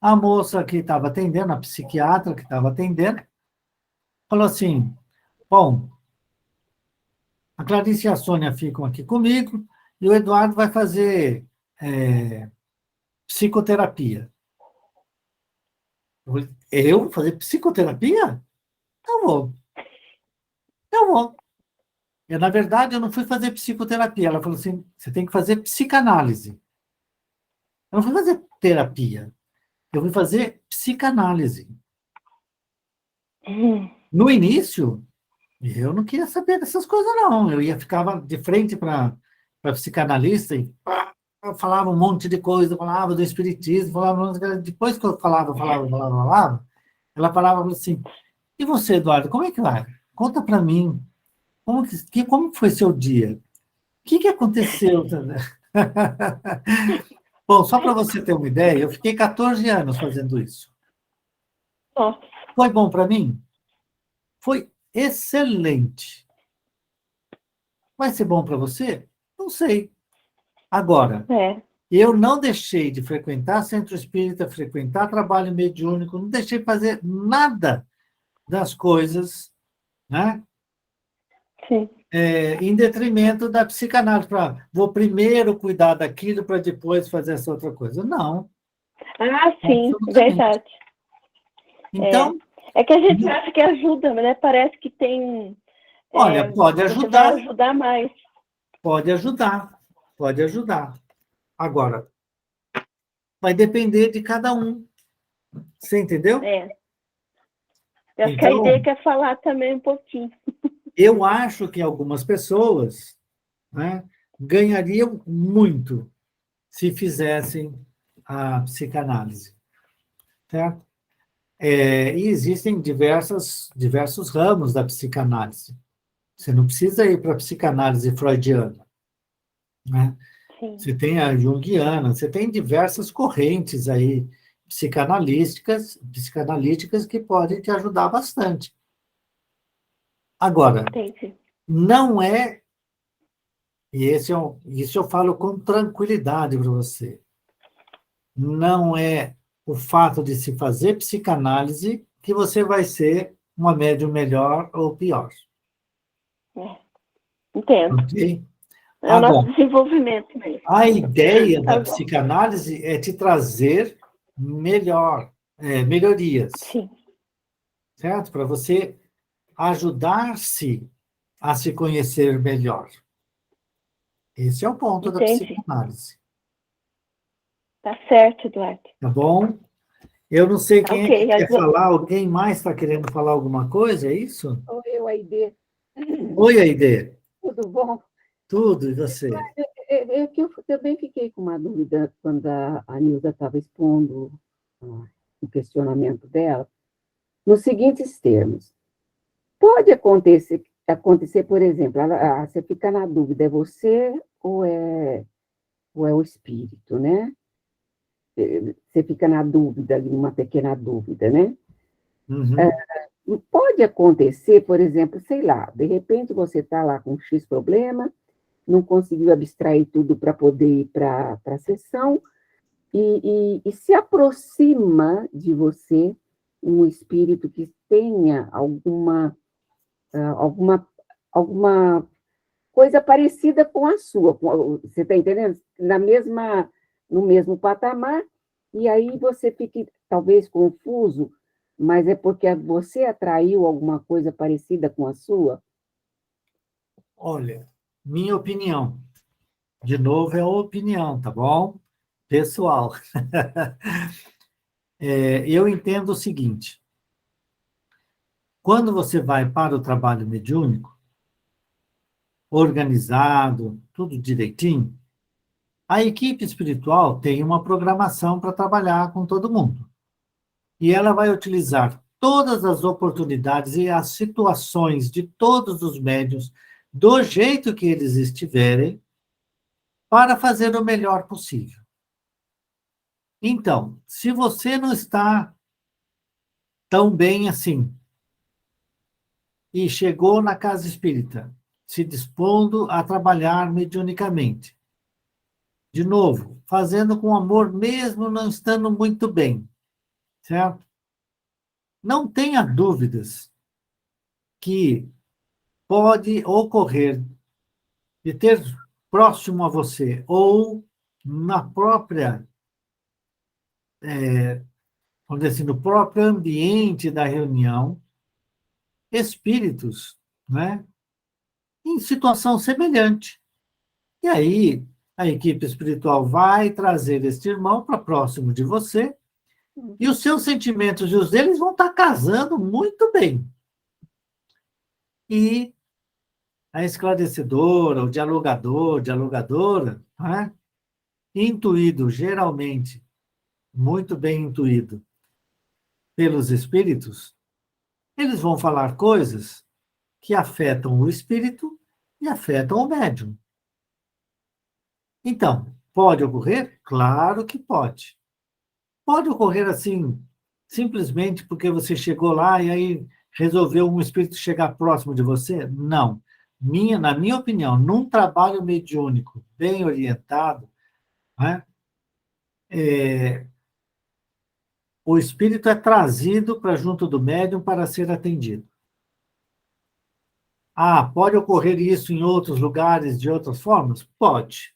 a moça que estava atendendo, a psiquiatra que estava atendendo, falou assim, bom, a Clarice e a Sônia ficam aqui comigo e o Eduardo vai fazer psicoterapia. Eu vou fazer psicoterapia? Tá bom. Na verdade, eu não fui fazer psicoterapia. Ela falou assim, você tem que fazer psicanálise. Eu não fui fazer terapia. Eu fui fazer psicanálise. No início, eu não queria saber dessas coisas, não. Eu ficava de frente para a psicanalista e eu falava um monte de coisa, falava do espiritismo, depois que eu falava, ela falava assim, e você, Eduardo, como é que vai? Conta para mim. Como foi seu dia? O que aconteceu? Bom, só para você ter uma ideia, eu fiquei 14 anos fazendo isso. Nossa. Foi bom para mim? Foi excelente. Vai ser bom para você? Não sei. Agora, eu não deixei de frequentar centro espírita, frequentar trabalho mediúnico, não deixei de fazer nada das coisas, né? Sim. Em detrimento da psicanálise. Vou primeiro cuidar daquilo para depois fazer essa outra coisa. Não. Sim, verdade. Então... É que a gente acha que ajuda, né? Parece que tem... Olha, pode ajudar. Vai ajudar mais. Pode ajudar. Agora, vai depender de cada um. Você entendeu? Eu acho que a ideia é falar também um pouquinho. Eu acho que algumas pessoas, né, ganhariam muito se fizessem a psicanálise. Certo? E existem diversos ramos da psicanálise. Você não precisa ir para a psicanálise freudiana. Né? Você tem a junguiana, você tem diversas correntes aí psicanalíticas que podem te ajudar bastante. Agora, não é, e isso eu falo com tranquilidade para você, não é o fato de se fazer psicanálise que você vai ser uma médium melhor ou pior. Entendo. Okay? É o nosso desenvolvimento mesmo. A ideia da psicanálise é te trazer melhorias. Sim. Certo? Para você ajudar-se a se conhecer melhor. Esse é o ponto da psicanálise. Tá certo, Eduardo. Tá bom? Eu não sei quem é que quer falar. Alguém mais está querendo falar alguma coisa, é isso? Eu, Aide. Oi, Aide. Tudo bom? Tudo, e você? É que eu também fiquei com uma dúvida quando a Nilda estava expondo o questionamento dela, nos seguintes termos. Pode acontecer, por exemplo, você fica na dúvida, é você ou é o espírito, né? Você fica na dúvida, uma pequena dúvida, né? Uhum. pode acontecer, por exemplo, sei lá, de repente você está lá com X problema, não conseguiu abstrair tudo para poder ir para a sessão, e se aproxima de você um espírito que tenha alguma coisa parecida com a sua, você está entendendo? No mesmo patamar, e aí você fica talvez confuso, mas é porque você atraiu alguma coisa parecida com a sua? Olha, minha opinião, de novo, é opinião, tá bom? Pessoal. Eu entendo o seguinte: quando você vai para o trabalho mediúnico, organizado, tudo direitinho, a equipe espiritual tem uma programação para trabalhar com todo mundo. E ela vai utilizar todas as oportunidades e as situações de todos os médiuns, do jeito que eles estiverem, para fazer o melhor possível. Então, se você não está tão bem assim, e chegou na casa espírita, se dispondo a trabalhar mediunicamente, de novo, fazendo com amor, mesmo não estando muito bem, certo? Não tenha dúvidas que pode ocorrer de ter próximo a você, ou na própria, vamos dizer assim, no próprio ambiente da reunião, espíritos, né, em situação semelhante. E aí, a equipe espiritual vai trazer este irmão para próximo de você, e os seus sentimentos e os deles vão estar casando muito bem. E a esclarecedora, o dialogador, dialogadora, né, intuído, geralmente, muito bem intuído pelos espíritos, eles vão falar coisas que afetam o espírito e afetam o médium. Então, pode ocorrer? Claro que pode. Pode ocorrer assim, simplesmente porque você chegou lá e aí resolveu um espírito chegar próximo de você? Não. Na minha opinião, num trabalho mediúnico bem orientado, né, o espírito é trazido para junto do médium para ser atendido. Ah, pode ocorrer isso em outros lugares, de outras formas? Pode.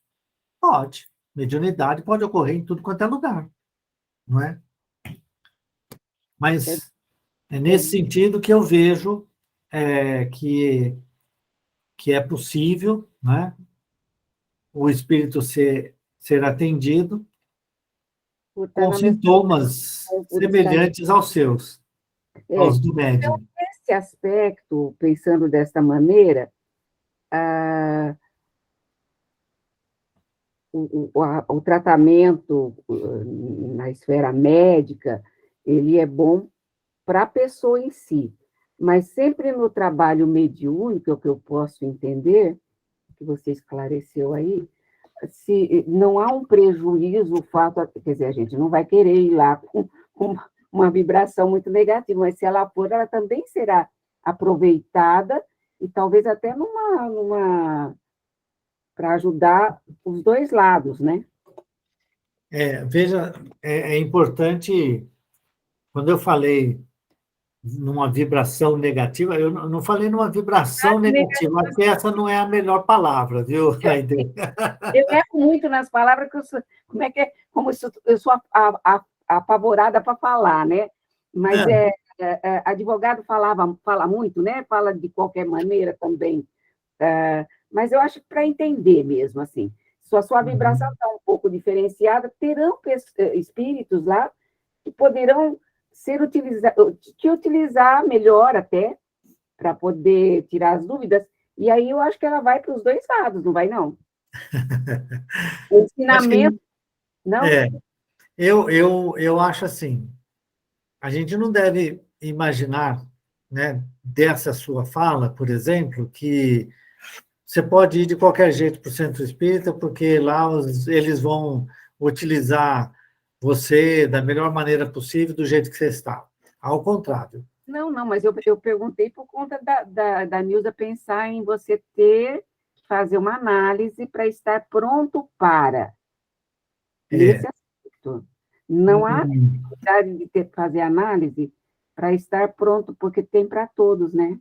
Pode. Mediunidade pode ocorrer em tudo quanto é lugar, não é? Mas é nesse sentido que eu vejo que é possível, né, o espírito ser atendido com sintomas semelhantes aos seus, aos do médium. Então, nesse aspecto, pensando desta maneira, o tratamento na esfera médica, ele é bom para a pessoa em si, mas sempre no trabalho mediúnico, é o que eu posso entender, que você esclareceu aí, se não há um prejuízo, o fato, quer dizer, a gente não vai querer ir lá com uma vibração muito negativa, mas se ela for, ela também será aproveitada e talvez até para ajudar os dois lados, né? Veja, é importante, quando eu falei numa vibração negativa, eu não falei numa vibração negativa, acho que essa não é a melhor palavra, viu, Aide? Eu erro muito nas palavras, que eu sou apavorada para falar, né? Mas advogado fala muito, né? Fala de qualquer maneira também. Mas eu acho que para entender mesmo, assim, se a sua vibração está um pouco diferenciada, terão espíritos lá que poderão utilizar melhor até, para poder tirar as dúvidas, e aí eu acho que ela vai para os dois lados, não vai, não? O ensinamento, não? Eu acho assim, a gente não deve imaginar, né, dessa sua fala, por exemplo, que você pode ir de qualquer jeito para o centro espírita, porque lá eles vão utilizar você da melhor maneira possível, do jeito que você está. Ao contrário, Não, mas eu perguntei por conta da Nilza pensar em você fazer uma análise para estar pronto para, nesse aspecto. Não há necessidade de fazer análise para estar pronto, porque tem para todos, né?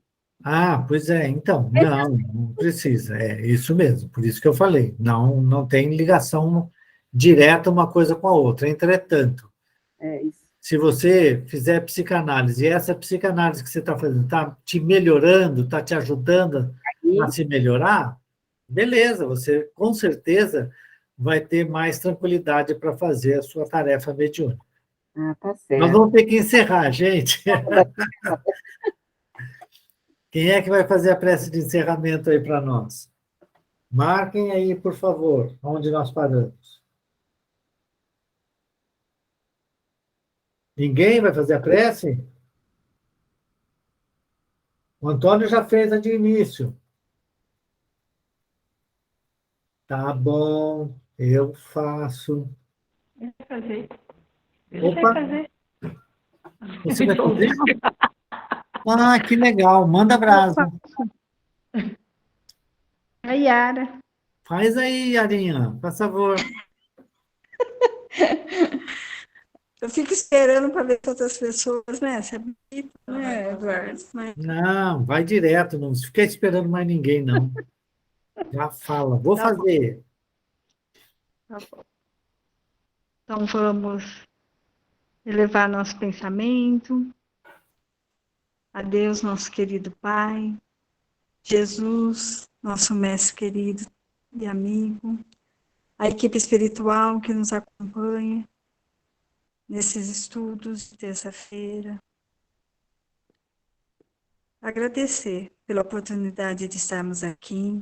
Pois é, então, não precisa, é isso mesmo, por isso que eu falei, não tem ligação direta uma coisa com a outra. Entretanto, É isso. se você fizer psicanálise, e essa psicanálise que você está fazendo está te melhorando, está te ajudando a se melhorar, beleza, você com certeza vai ter mais tranquilidade para fazer a sua tarefa mediúnica. Tá Nós certo. vamos ter que encerrar, gente. Quem é que vai fazer a prece de encerramento aí para nós? Marquem aí, por favor, onde nós paramos. Ninguém vai fazer a prece? O Antônio já fez a de início. Tá bom, eu faço. Eu vai fazer. Opa, Vai fazer. você vai fazer? Que legal, manda brasa. A Yara. Faz aí, Yarinha, por favor. Eu fico esperando para ver outras pessoas, né? Sabia, né, Eduardo? Mas... Não, vai direto, não fica esperando mais ninguém, não. Já fala, vou Tá bom. fazer. Tá bom. Então vamos elevar nosso pensamento a Deus, nosso querido Pai, Jesus, nosso mestre querido e amigo, a equipe espiritual que nos acompanha nesses estudos de terça-feira. Agradecer pela oportunidade de estarmos aqui,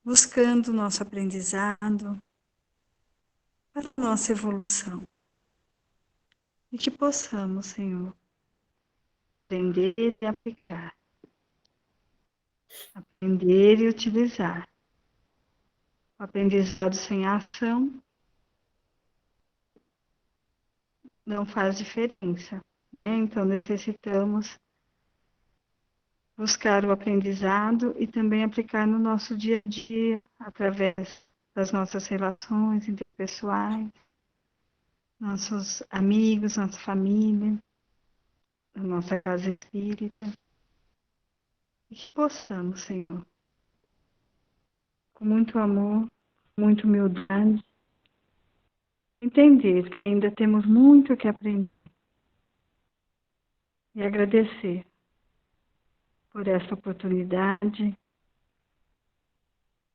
buscando nosso aprendizado para a nossa evolução. E que possamos, Senhor, aprender e aplicar, aprender e utilizar. O aprendizado sem ação não faz diferença, né? Então necessitamos buscar o aprendizado e também aplicar no nosso dia a dia, através das nossas relações interpessoais, nossos amigos, nossa família, a nossa casa espírita. E que possamos, Senhor, com muito amor, muita humildade, entender que ainda temos muito que aprender e agradecer por essa oportunidade,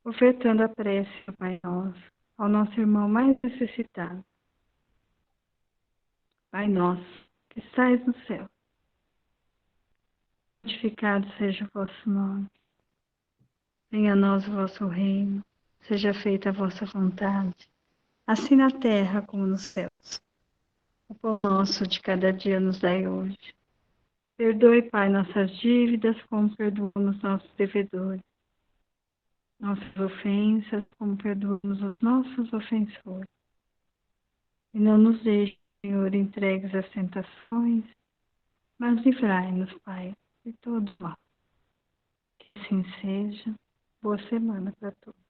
ofertando a prece, Pai nosso, ao nosso irmão mais necessitado. Pai nosso, que estais no céu, santificado seja o vosso nome. Venha a nós o vosso reino, seja feita a vossa vontade, assim na terra como nos céus. O pão nosso de cada dia nos dai hoje. Perdoe, Pai, nossas dívidas, como perdoamos nossos devedores. Nossas ofensas, como perdoamos os nossos ofensores. E não nos deixe, Senhor, entregues às tentações, mas livrai-nos, Pai, de todo mal. Que assim seja. Boa semana para todos.